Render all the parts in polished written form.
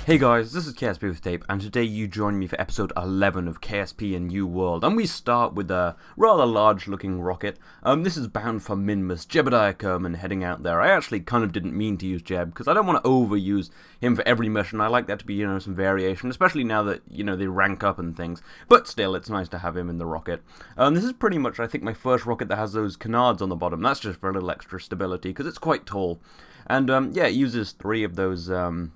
Hey guys, this is KSP with Tape, and today you join me for episode 11 of KSP and New World, and we start with a rather large-looking rocket. This is bound for Minmus, Jebediah Kerman heading out there. I actually kind of didn't mean to use Jeb, because I don't want to overuse him for every mission. I like that to be, some variation, especially now that, they rank up and things. But still, it's nice to have him in the rocket. This is pretty much, I think, my first rocket that has those canards on the bottom. That's just for a little extra stability, because it's quite tall. And, yeah, it uses three of those kind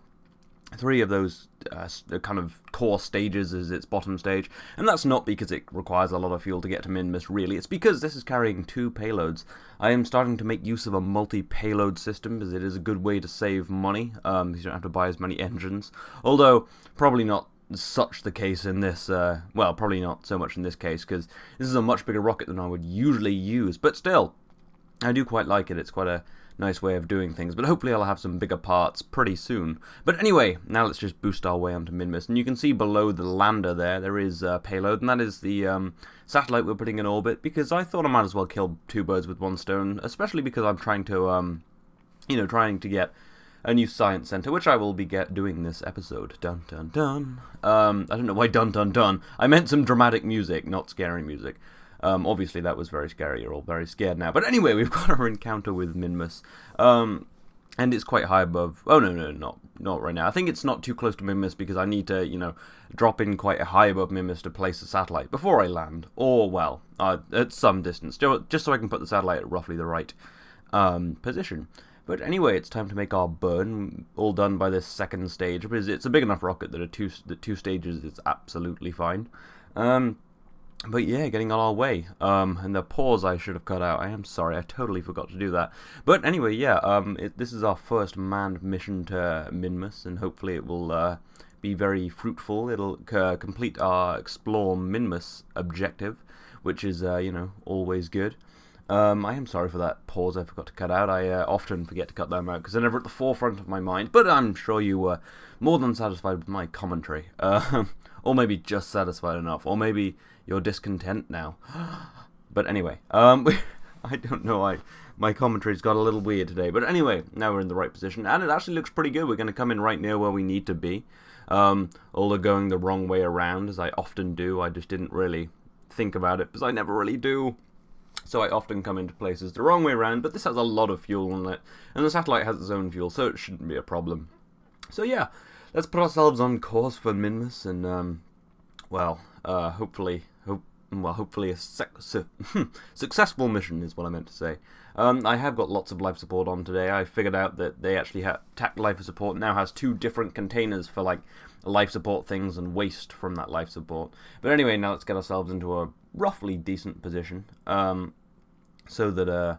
of core stages as its bottom stage, and that's not because it requires a lot of fuel to get to Minmus, really. It's because this is carrying two payloads. I am starting to make use of a multi-payload system, as it is a good way to save money, because you don't have to buy as many engines, although probably not such the case in this, well, probably not so much in this case, because this is a much bigger rocket than I would usually use, but still, I do quite like it. It's quite a nice way of doing things, but hopefully I'll have some bigger parts pretty soon. But anyway, now let's just boost our way onto Minmus, and you can see below the lander there is a payload, and that is the satellite we're putting in orbit, because I thought I might as well kill two birds with one stone, especially because I'm trying to, trying to get a new science center, which I will be doing this episode. Dun dun dun. I don't know why dun dun dun. I meant some dramatic music, not scary music. Obviously that was very scary, you're all very scared now. But anyway, we've got our encounter with Minmus, and it's quite high above. Oh no, not right now. I think it's not too close to Minmus because I need to, drop in quite high above Minmus to place the satellite before I land, or well, at some distance, just so I can put the satellite at roughly the right position. But anyway, it's time to make our burn, all done by this second stage, because it's a big enough rocket that the two stages is absolutely fine. But yeah, getting on our way. And the pause I should have cut out. I am sorry, I totally forgot to do that. But anyway, yeah, this is our first manned mission to Minmus, and hopefully it will be very fruitful. It'll complete our Explore Minmus objective, which is, always good. I am sorry for that pause I forgot to cut out. I often forget to cut them out because they're never at the forefront of my mind, but I'm sure you were more than satisfied with my commentary. Or maybe just satisfied enough, or maybe you're discontent now. But anyway, I don't know, my commentary's got a little weird today, but anyway, now we're in the right position, and it actually looks pretty good. We're going to come in right near where we need to be, although going the wrong way around, as I often do. I just didn't really think about it, because I never really do. So I often come into places the wrong way around, but this has a lot of fuel on it, and the satellite has its own fuel, so it shouldn't be a problem. So yeah, let's put ourselves on course for Minmus, and, well, hopefully a successful mission is what I meant to say. I have got lots of life support on today. I figured out that they actually have TAC life support now has two different containers for like life support things and waste from that life support. But anyway, now let's get ourselves into a roughly decent position, so that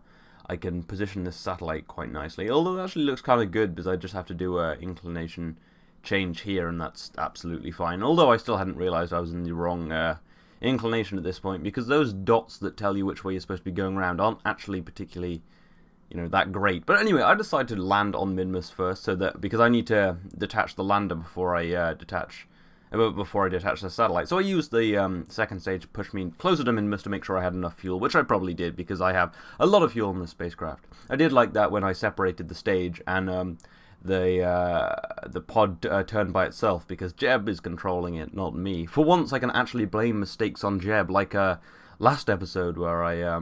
I can position this satellite quite nicely. Although it actually looks kind of good because I just have to do a inclination change here, and that's absolutely fine. Although I still hadn't realized I was in the wrong inclination at this point, because those dots that tell you which way you're supposed to be going around aren't actually particularly, that great. But anyway, I decided to land on Minmus first, so that because I need to detach the lander before I detach the satellite. So I used the second stage to push me closer to Minmus to make sure I had enough fuel, which I probably did because I have a lot of fuel in the spacecraft. I did like that when I separated the stage and the pod turned by itself, because Jeb is controlling it, not me. For once, I can actually blame mistakes on Jeb, like last episode where I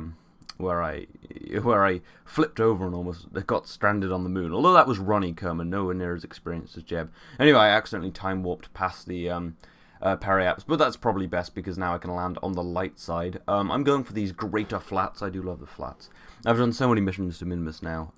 flipped over and almost got stranded on the moon. Although that was Ronnie Kerman, nowhere near as experienced as Jeb. Anyway, I accidentally time warped past the periaps, but that's probably best because now I can land on the light side. I'm going for these greater flats. I do love the flats. I've done so many missions to Minmus now.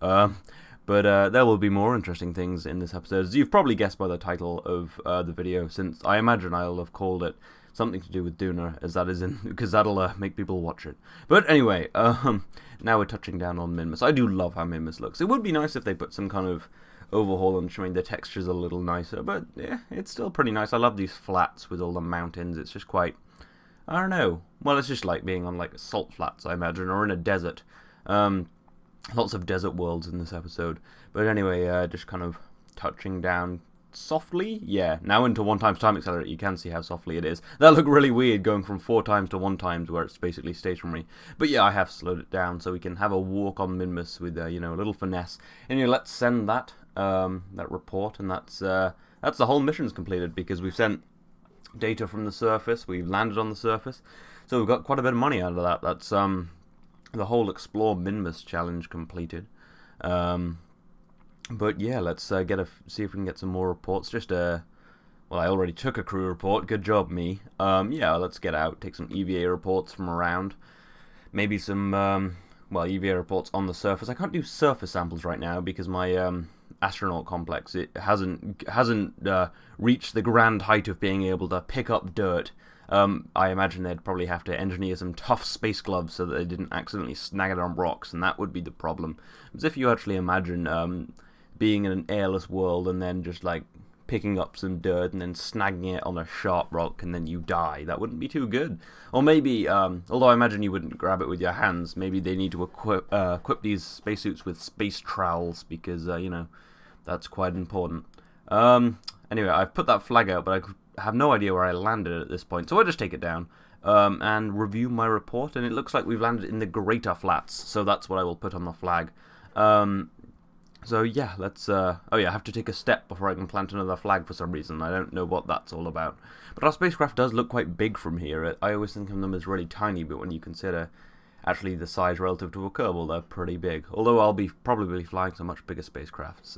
But there will be more interesting things in this episode, as you've probably guessed by the title of the video, since I imagine I'll have called it something to do with Duna, as that is because that'll make people watch it. But anyway, now we're touching down on Minmus. I do love how Minmus looks. It would be nice if they put some kind of overhaul and showing the textures a little nicer, but yeah, it's still pretty nice. I love these flats with all the mountains. It's just quite, I don't know. Well, it's just like being on like salt flats, I imagine, or in a desert. Lots of desert worlds in this episode. But anyway, just kind of touching down softly. Yeah, now into 1 times time accelerator, you can see how softly it is. That looked really weird going from 4 times to 1 times where it's basically stationary. But yeah, I have slowed it down so we can have a walk on Minmus with, a little finesse. And let's send that report, and that's that's the whole mission's completed, because we've sent data from the surface, we've landed on the surface, so we've got quite a bit of money out of that. That's the whole Explore Minmus challenge completed. But yeah, let's see if we can get some more reports. Well, I already took a crew report. Good job, me. Yeah, let's get out, take some EVA reports from around. Maybe some, well, EVA reports on the surface. I can't do surface samples right now because my astronaut complex, it hasn't reached the grand height of being able to pick up dirt. I imagine they'd probably have to engineer some tough space gloves so that they didn't accidentally snag it on rocks, and that would be the problem. Because if you actually imagine being in an airless world and then just like picking up some dirt and then snagging it on a sharp rock and then you die, that wouldn't be too good. Or maybe, although I imagine you wouldn't grab it with your hands, maybe they need to equip these spacesuits with space trowels, because, you know, that's quite important. Anyway, I've put that flag out, but I have no idea where I landed at this point, so I'll just take it down and review my report, and it looks like we've landed in the Greater Flats, so that's what I will put on the flag. So yeah, let's, oh yeah, I have to take a step before I can plant another flag for some reason. I don't know what that's all about. But our spacecraft does look quite big from here. I always think of them as really tiny, but when you consider actually the size relative to a Kerbal, they're pretty big. Although I'll be probably flying some much bigger spacecrafts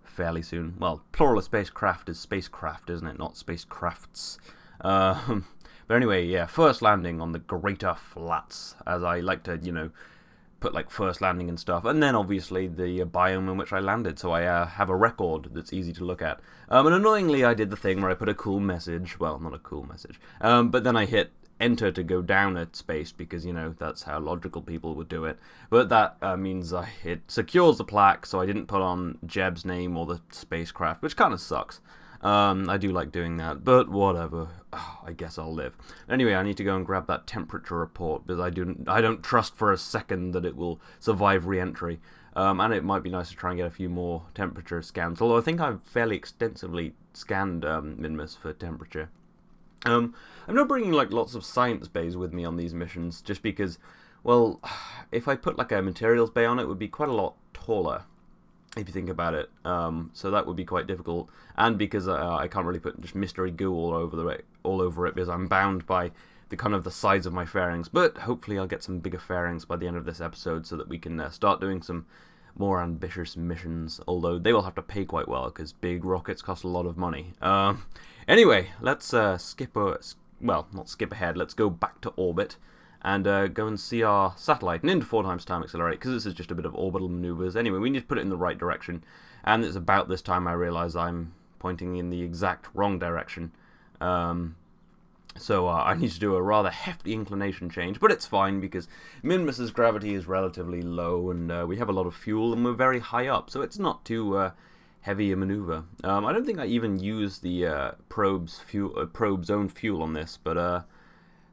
fairly soon. Well, plural of spacecraft is spacecraft, isn't it? Not spacecrafts. But anyway, yeah, first landing on the Greater Flats, as I like to, you know, put like first landing and stuff, and then obviously the biome in which I landed, so I have a record that's easy to look at. And annoyingly I did the thing where I put a cool message, well, not a cool message, but then I hit enter to go down at space, because, you know, that's how logical people would do it. But that means it secures the plaque, so I didn't put on Jeb's name or the spacecraft, which kind of sucks. I do like doing that, but whatever. Oh, I guess I'll live. Anyway, I need to go and grab that temperature report, because I don't trust for a second that it will survive re-entry. And it might be nice to try and get a few more temperature scans, although I think I've fairly extensively scanned Minmus for temperature. I'm not bringing like lots of science bays with me on these missions, just because, well, if I put like a materials bay on it, would be quite a lot taller, if you think about it. So that would be quite difficult, and because I can't really put just mystery goo all over it, because I'm bound by the kind of the size of my fairings. But hopefully I'll get some bigger fairings by the end of this episode, so that we can start doing some more ambitious missions, although they will have to pay quite well, because big rockets cost a lot of money. Anyway, let's not skip ahead, let's go back to orbit and go and see our satellite, and into 4 times time accelerate, because this is just a bit of orbital maneuvers. Anyway, we need to put it in the right direction, and it's about this time I realise I'm pointing in the exact wrong direction. So I need to do a rather hefty inclination change, but it's fine, because Minmus's gravity is relatively low, and we have a lot of fuel, and we're very high up, so it's not too heavy a maneuver. I don't think I even used the probe's own fuel on this, but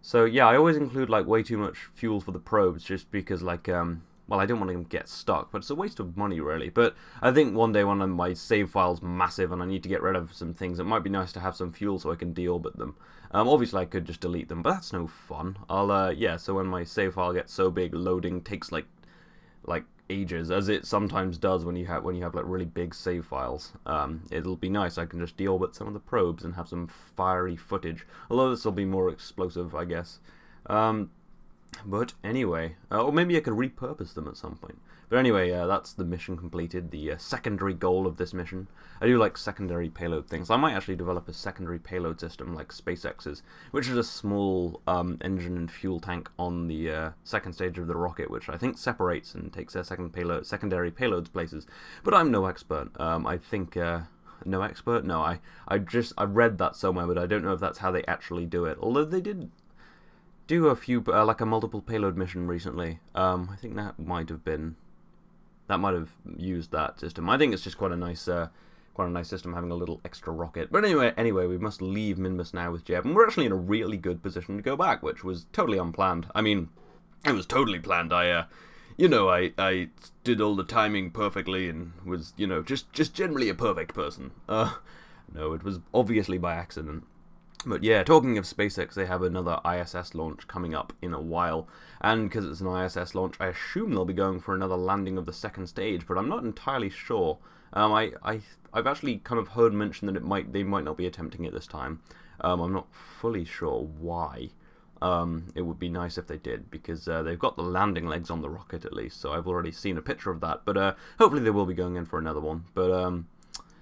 so yeah, I always include like way too much fuel for the probes, just because like well, I don't want them to get stuck, but it's a waste of money really. But I think one day when my save file's massive and I need to get rid of some things, it might be nice to have some fuel so I can deorbit them. Obviously I could just delete them, but that's no fun. Yeah, so when my save file gets so big, loading takes like ages, as it sometimes does when you have like really big save files. It'll be nice, I can just deorbit some of the probes and have some fiery footage, although this will be more explosive, I guess. But anyway, or maybe I could repurpose them at some point. But anyway, that's the mission completed, the secondary goal of this mission. I do like secondary payload things. I might actually develop a secondary payload system like SpaceX's, which is a small engine and fuel tank on the second stage of the rocket, which I think separates and takes their secondary payloads places. But I'm no expert. I think no expert? No, I read that somewhere, but I don't know if that's how they actually do it. Although they did do a few, like a multiple payload mission recently. I think that might have used that system. I think it's just quite a nice system, having a little extra rocket. But anyway, we must leave Minmus now with Jeb, and we're actually in a really good position to go back, which was totally unplanned. I mean, it was totally planned. I did all the timing perfectly and was, just generally a perfect person. No, it was obviously by accident. But yeah, talking of SpaceX, they have another ISS launch coming up in a while, and because it's an ISS launch, I assume they'll be going for another landing of the second stage, but I'm not entirely sure. I've actually kind of heard mention that they might not be attempting it this time. I'm not fully sure why. It would be nice if they did, because they've got the landing legs on the rocket at least, so I've already seen a picture of that, but hopefully they will be going in for another one. But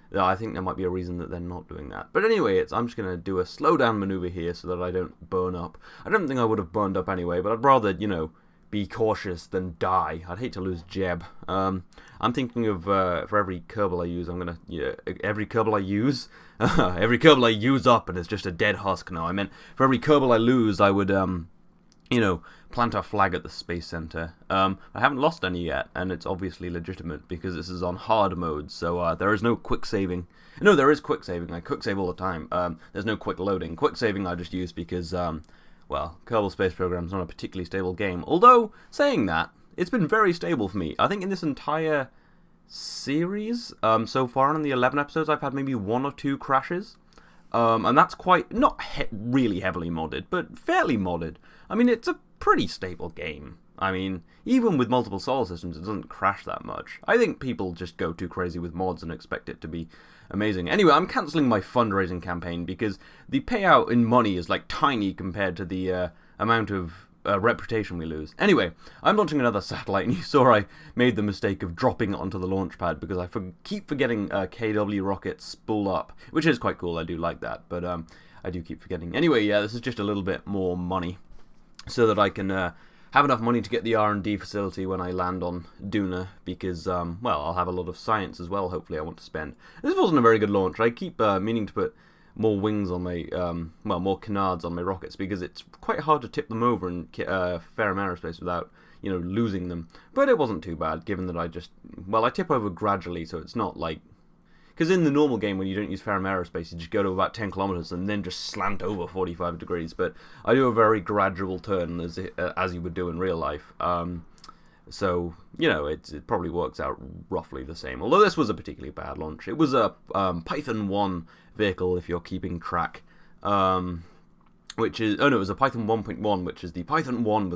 yeah, I think there might be a reason that they're not doing that. But anyway, I'm just going to do a slow down maneuver here so that I don't burn up. I don't think I would have burned up anyway, but I'd rather, you know, be cautious than die. I'd hate to lose Jeb. I'm thinking of, for every Kerbal I use, I'm going to, yeah, every Kerbal I use, every Kerbal I use up and it's just a dead husk. No, I meant for every Kerbal I lose, I would, you know, plant a flag at the Space Center. I haven't lost any yet, and it's obviously legitimate because this is on hard mode, so there is no quick saving. No, there is quick saving. I quick save all the time. There's no quick loading. Quick saving I just use because, well, Kerbal Space Program is not a particularly stable game. Although, saying that, it's been very stable for me. I think in this entire series, so far in the 11 episodes, I've had maybe 1 or 2 crashes. And that's quite, not really heavily modded, but fairly modded. I mean, it's a pretty stable game. I mean, even with multiple solar systems, it doesn't crash that much. I think people just go too crazy with mods and expect it to be amazing. Anyway, I'm cancelling my fundraising campaign because the payout in money is like tiny compared to the amount of reputation we lose. Anyway, I'm launching another satellite, and you saw I made the mistake of dropping it onto the launch pad because I keep forgetting KW rockets spool up, which is quite cool. I do like that, but I do keep forgetting. Anyway, yeah, this is just a little bit more money so that I can have enough money to get the R&D facility when I land on Duna, because, well, I'll have a lot of science as well, hopefully I want to spend. This wasn't a very good launch. I keep meaning to put more wings on my, well, more canards on my rockets, because it's quite hard to tip them over in Ferrum Aerospace without, you know, losing them. But it wasn't too bad, given that I just, well, I tip over gradually, so it's not like, because in the normal game, when you don't use Ferrum Aerospace, you just go to about 10 kilometers and then just slant over 45 degrees. But I do a very gradual turn, as you would do in real life. So, you know, it probably works out roughly the same. Although this was a particularly bad launch. It was a Python 1 vehicle, if you're keeping track. Which is, oh no, it was a Python 1.1, which is the Python 1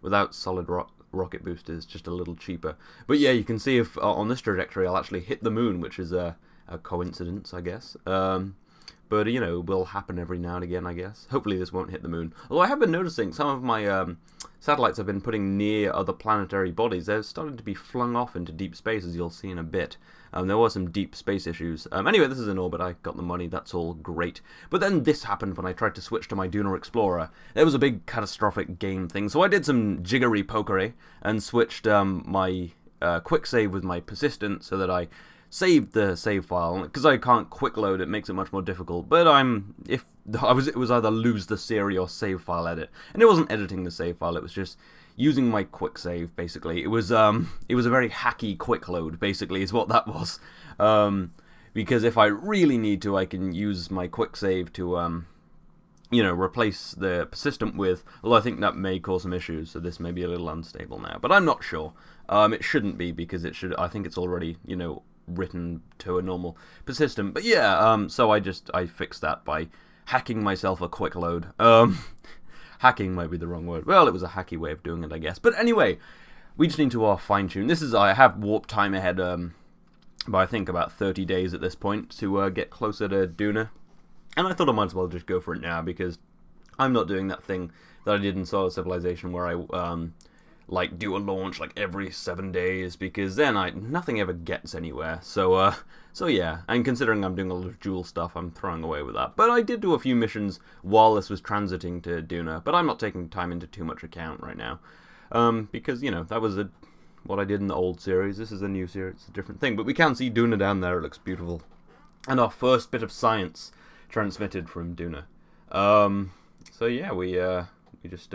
without solid rocket boosters, just a little cheaper. But yeah, you can see if on this trajectory I'll actually hit the moon, which is a coincidence, I guess. But, you know, will happen every now and again, I guess. Hopefully this won't hit the moon. Although I have been noticing some of my satellites I've been putting near other planetary bodies, they're starting to be flung off into deep space, as you'll see in a bit. There were some deep space issues. Anyway, this is in orbit. I got the money. That's all great. But then this happened when I tried to switch to my Duna Explorer. There was a big catastrophic game thing. So I did some jiggery pokery and switched my quick save with my persistent so that I saved the save file. Because I can't quick load, it makes it much more difficult. But it was either lose the Siri or save file edit. And it wasn't editing the save file. It was just using my quick save, basically. It was a very hacky quick load, basically, is what that was. Because if I really need to, I can use my quick save to, you know, replace the persistent with, although I think that may cause some issues, so this may be a little unstable now. But I'm not sure. It shouldn't be, because I think it's already, you know, written to a normal persistent. But yeah, so I fixed that by hacking myself a quick load. Hacking might be the wrong word. Well, it was a hacky way of doing it, I guess. But anyway, we just need to fine-tune. I have warp time ahead, by I think about 30 days at this point to get closer to Duna. And I thought I might as well just go for it now, because I'm not doing that thing that I did in Solar Civilization where I like do a launch like every 7 days, because then nothing ever gets anywhere. So yeah, and considering I'm doing a lot of dual stuff, I'm throwing away with that. But I did do a few missions while this was transiting to Duna, but I'm not taking time into too much account right now, because, you know, that was what I did in the old series. This is a new series, it's a different thing. But we can see Duna down there, it looks beautiful. And our first bit of science transmitted from Duna. So yeah, we just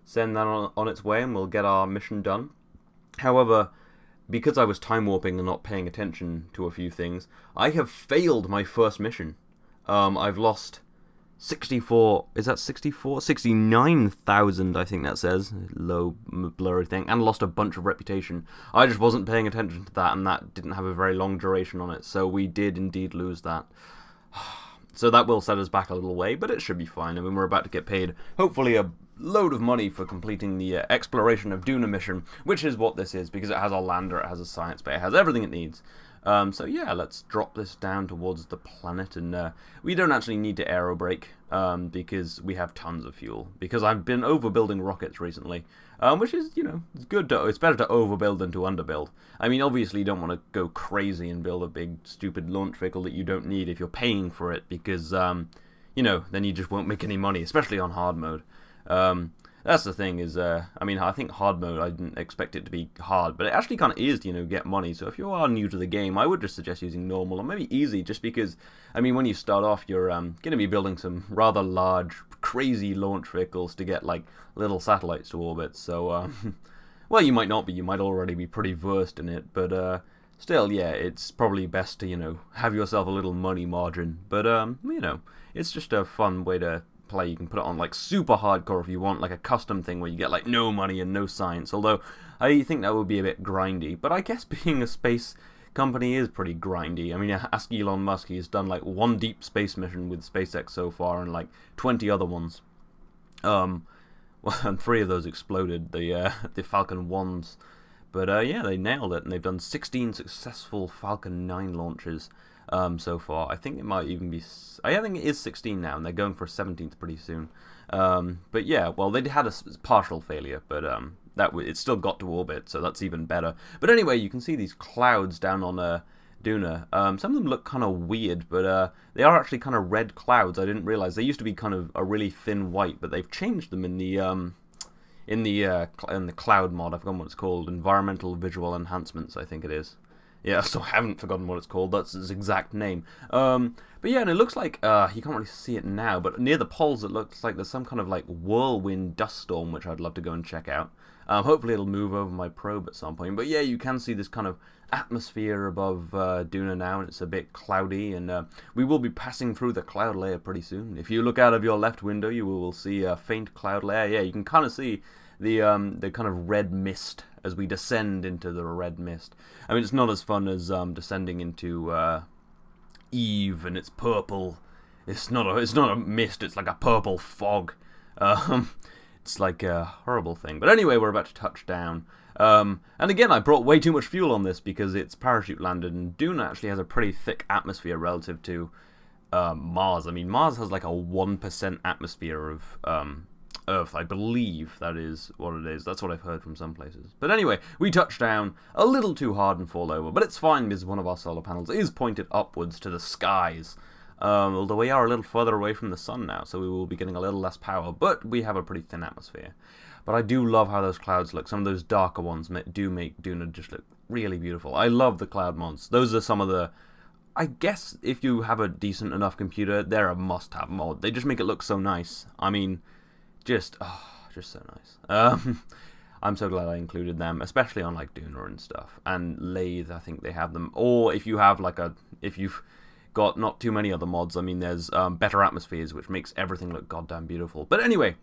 send that on its way and we'll get our mission done. However, because I was time warping and not paying attention to a few things, I have failed my first mission. I've lost 64, is that 64? 69,000, I think that says, low blurry thing, and lost a bunch of reputation. I just wasn't paying attention to that, and that didn't have a very long duration on it, so we did indeed lose that. So that will set us back a little way, but it should be fine. I mean, we're about to get paid, hopefully, a load of money for completing the exploration of Duna mission, which is what this is, because it has a lander, it has a science bay, it has everything it needs. So yeah, let's drop this down towards the planet, and we don't actually need to aerobrake, because we have tons of fuel, because I've been overbuilding rockets recently, which is, you know, it's good it's better to overbuild than to underbuild. I mean, obviously you don't want to go crazy and build a big stupid launch vehicle that you don't need if you're paying for it, because, you know, then you just won't make any money, especially on hard mode. That's the thing is, I mean, I think hard mode, I didn't expect it to be hard, but it actually kind of is to, you know, get money. So if you are new to the game, I would just suggest using normal or maybe easy, just because, I mean, when you start off, you're going to be building some rather large, crazy launch vehicles to get, like, little satellites to orbit. So, well, you might not be, you might already be pretty versed in it, but still, yeah, it's probably best to, you know, have yourself a little money margin. But, you know, it's just a fun way to play. You can put it on like super hardcore if you want, like a custom thing where you get like no money and no science, although I think that would be a bit grindy, but I guess being a space company is pretty grindy. I mean, ask Elon Musk, he's done like one deep space mission with SpaceX so far and like 20 other ones, well, and 3 of those exploded, the Falcon 1s, but yeah, they nailed it, and they've done 16 successful Falcon 9 launches so far. I think it might even be, I think it is 16 now, and they're going for a 17th pretty soon. But yeah, well, they had a partial failure, but it still got to orbit, so that's even better. But anyway, you can see these clouds down on Duna. Some of them look kind of weird, but they are actually kind of red clouds. I didn't realize they used to be kind of a really thin white, but they've changed them in the cloud mod. I've forgotten what it's called. Environmental Visual Enhancements, I think it is. Yeah, I still haven't forgotten what it's called. That's its exact name. But yeah, and it looks like, you can't really see it now, but near the poles it looks like there's some kind of like whirlwind dust storm, which I'd love to go and check out. Hopefully it'll move over my probe at some point. But yeah, you can see this kind of atmosphere above Duna now, and it's a bit cloudy, and we will be passing through the cloud layer pretty soon. If you look out of your left window, you will see a faint cloud layer. Yeah, you can kind of see the kind of red mist as we descend into the red mist. I mean, it's not as fun as descending into Eve, and it's purple. It's not a mist. It's like a purple fog. It's like a horrible thing. But anyway, we're about to touch down. And again, I brought way too much fuel on this because it's parachute landed, and Duna actually has a pretty thick atmosphere relative to Mars. I mean, Mars has like a 1% atmosphere of Earth, I believe that is what it is. That's what I've heard from some places. But anyway, we touch down a little too hard and fall over, but it's fine because one of our solar panels is pointed upwards to the skies. Although we are a little further away from the sun now, so we will be getting a little less power, but we have a pretty thin atmosphere. But I do love how those clouds look. Some of those darker ones do make Duna just look really beautiful. I love the cloud mods. Those are some of the, I guess if you have a decent enough computer, they're a must-have mod. They just make it look so nice. I mean, just so nice. I'm so glad I included them, especially on like Duna and stuff. And Lathe, I think they have them. Or if you have like if you've got not too many other mods, I mean, there's better atmospheres, which makes everything look goddamn beautiful. But anyway,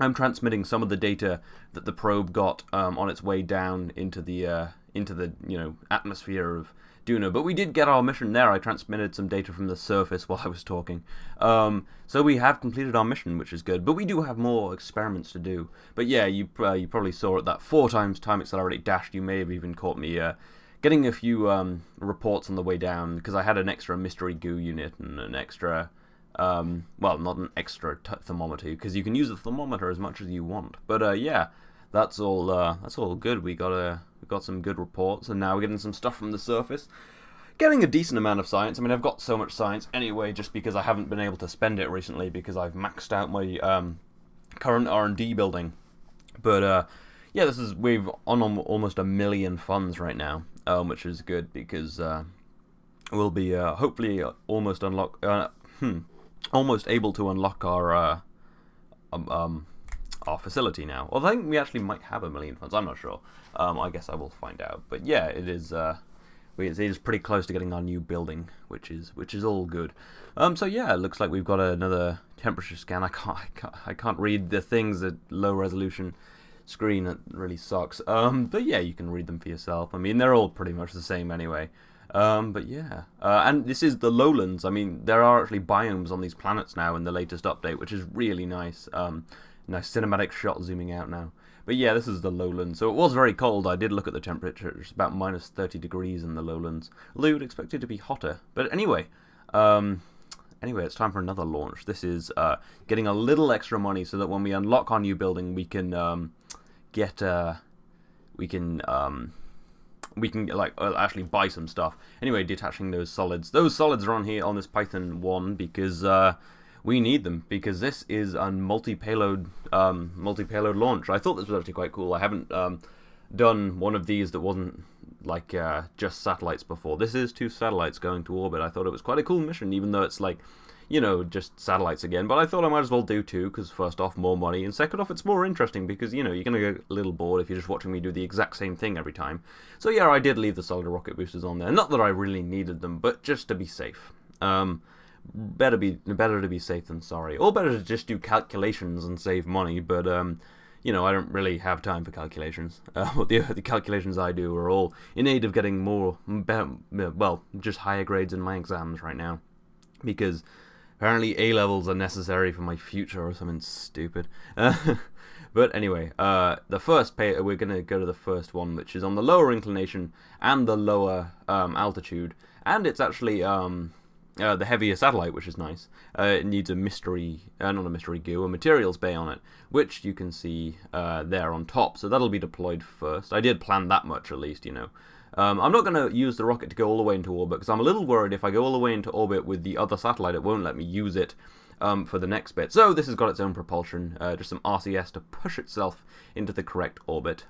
I'm transmitting some of the data that the probe got on its way down into the you know, atmosphere of Duna, but we did get our mission there. I transmitted some data from the surface while I was talking. So we have completed our mission, which is good, but we do have more experiments to do. But yeah, you probably saw at that 4 times time accelerate dash. You may have even caught me getting a few reports on the way down, because I had an extra mystery goo unit and an extra, well, not an extra thermometer, because you can use the thermometer as much as you want. But yeah, that's all good. We got some good reports, and now we're getting some stuff from the surface. Getting a decent amount of science. I mean, I've got so much science anyway, just because I haven't been able to spend it recently, because I've maxed out my current R&D building. But yeah, we've on almost 1 million funds right now, which is good, because we'll be hopefully almost able to unlock our facility now. Although I think we actually might have 1 million funds. I'm not sure. I guess I will find out. But yeah, it is pretty close to getting our new building, which is all good. So yeah, it looks like we've got another temperature scan. I can't read the things at low resolution screen. It really sucks. But yeah, you can read them for yourself. I mean, they're all pretty much the same anyway. But yeah, and this is the lowlands. I mean, there are actually biomes on these planets now in the latest update, which is really nice. Nice cinematic shot zooming out now. But yeah, this is the lowlands. So it was very cold. I did look at the temperature. It's about minus 30 degrees in the lowlands. Although you would expect it to be hotter. But anyway, it's time for another launch. This is getting a little extra money so that when we unlock our new building, we can actually buy some stuff. Anyway, detaching those solids. Those solids are on here on this Python 1 because we need them, because this is a multi-payload launch. I thought this was actually quite cool. I haven't done one of these that wasn't like just satellites before. This is 2 satellites going to orbit. I thought it was quite a cool mission, even though it's like, you know, just satellites again. But I thought I might as well do 2, because first off, more money, and second off, it's more interesting, because, you know, you're going to get a little bored if you're just watching me do the exact same thing every time. So yeah, I did leave the solid rocket boosters on there. Not that I really needed them, but just to be safe. Better to be safe than sorry. Or better to just do calculations and save money, but you know, I don't really have time for calculations. The calculations I do are all in aid of getting just higher grades in my exams right now, because apparently A-levels are necessary for my future or something stupid. But anyway, we're going to go to the first one, which is on the lower inclination and the lower altitude, and it's actually the heavier satellite, which is nice. It needs a materials bay on it, which you can see there on top. So that'll be deployed first. I did plan that much, at least, you know. I'm not going to use the rocket to go all the way into orbit, because I'm a little worried if I go all the way into orbit with the other satellite, it won't let me use it for the next bit. So this has got its own propulsion, just some RCS to push itself into the correct orbit.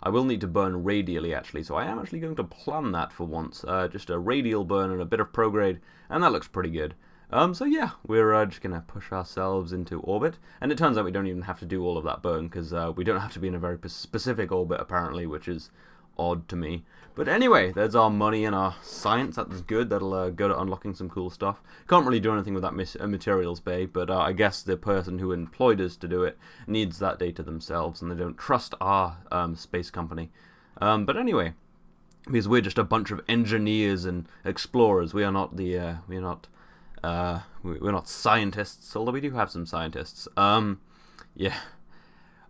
I will need to burn radially, actually, so I am actually going to plan that for once. Just a radial burn and a bit of prograde, and that looks pretty good. So yeah, we're just going to push ourselves into orbit, and it turns out we don't even have to do all of that burn, because we don't have to be in a very specific orbit, apparently, which is odd to me. But anyway, there's our money and our science. That's good. That'll go to unlocking some cool stuff. Can't really do anything with that materials bay, but I guess the person who employed us to do it needs that data themselves, and they don't trust our space company. But anyway, because we're just a bunch of engineers and explorers, we are not the we're not scientists, although we do have some scientists. Yeah.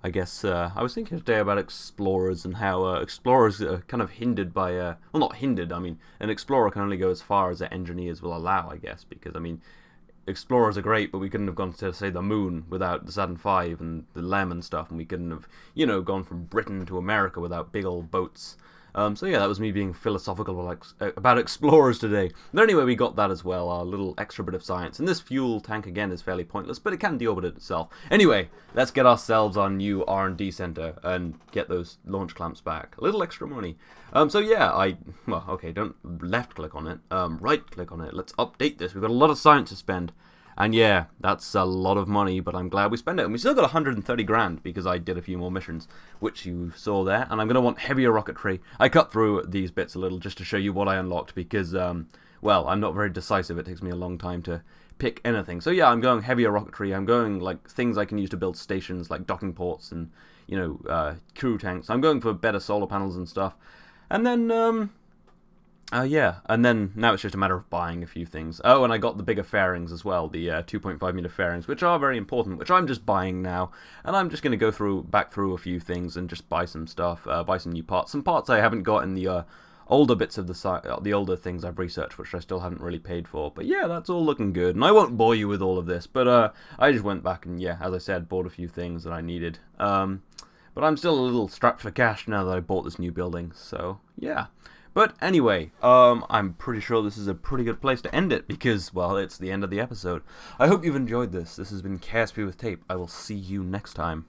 I guess I was thinking today about explorers and how explorers are kind of hindered by, well, not hindered, I mean, an explorer can only go as far as their engineers will allow, I guess, because, I mean, explorers are great, but we couldn't have gone to, say, the moon without the Saturn V and the LEM and stuff, and we couldn't have, you know, gone from Britain to America without big old boats. So yeah, that was me being philosophical about explorers today. But anyway, we got that as well, our little extra bit of science. And this fuel tank, again, is fairly pointless, but it can deorbit it itself. Anyway, let's get ourselves our new R&D center and get those launch clamps back. A little extra money. So yeah, well, okay, don't left-click on it. Right-click on it. Let's update this. We've got a lot of science to spend. And yeah, that's a lot of money, but I'm glad we spent it. And we still got 130 grand because I did a few more missions, which you saw there. And I'm going to want heavier rocketry. I cut through these bits a little just to show you what I unlocked because, well, I'm not very decisive. It takes me a long time to pick anything. So yeah, I'm going heavier rocketry. I'm going, like, things I can use to build stations, like docking ports and, you know, crew tanks. I'm going for better solar panels and stuff. And then, yeah, and then now it's just a matter of buying a few things. Oh, and I got the bigger fairings as well, the 2.5 meter fairings, which are very important, which I'm just buying now. And I'm just going to go back through a few things and just buy some stuff, buy some new parts. Some parts I haven't got in the older bits of the older things I've researched, which I still haven't really paid for. But yeah, that's all looking good. And I won't bore you with all of this, but I just went back and, yeah, as I said, bought a few things that I needed. But I'm still a little strapped for cash now that I bought this new building, so yeah. But anyway, I'm pretty sure this is a pretty good place to end it because, well, it's the end of the episode. I hope you've enjoyed this. This has been KSP with Tape. I will see you next time.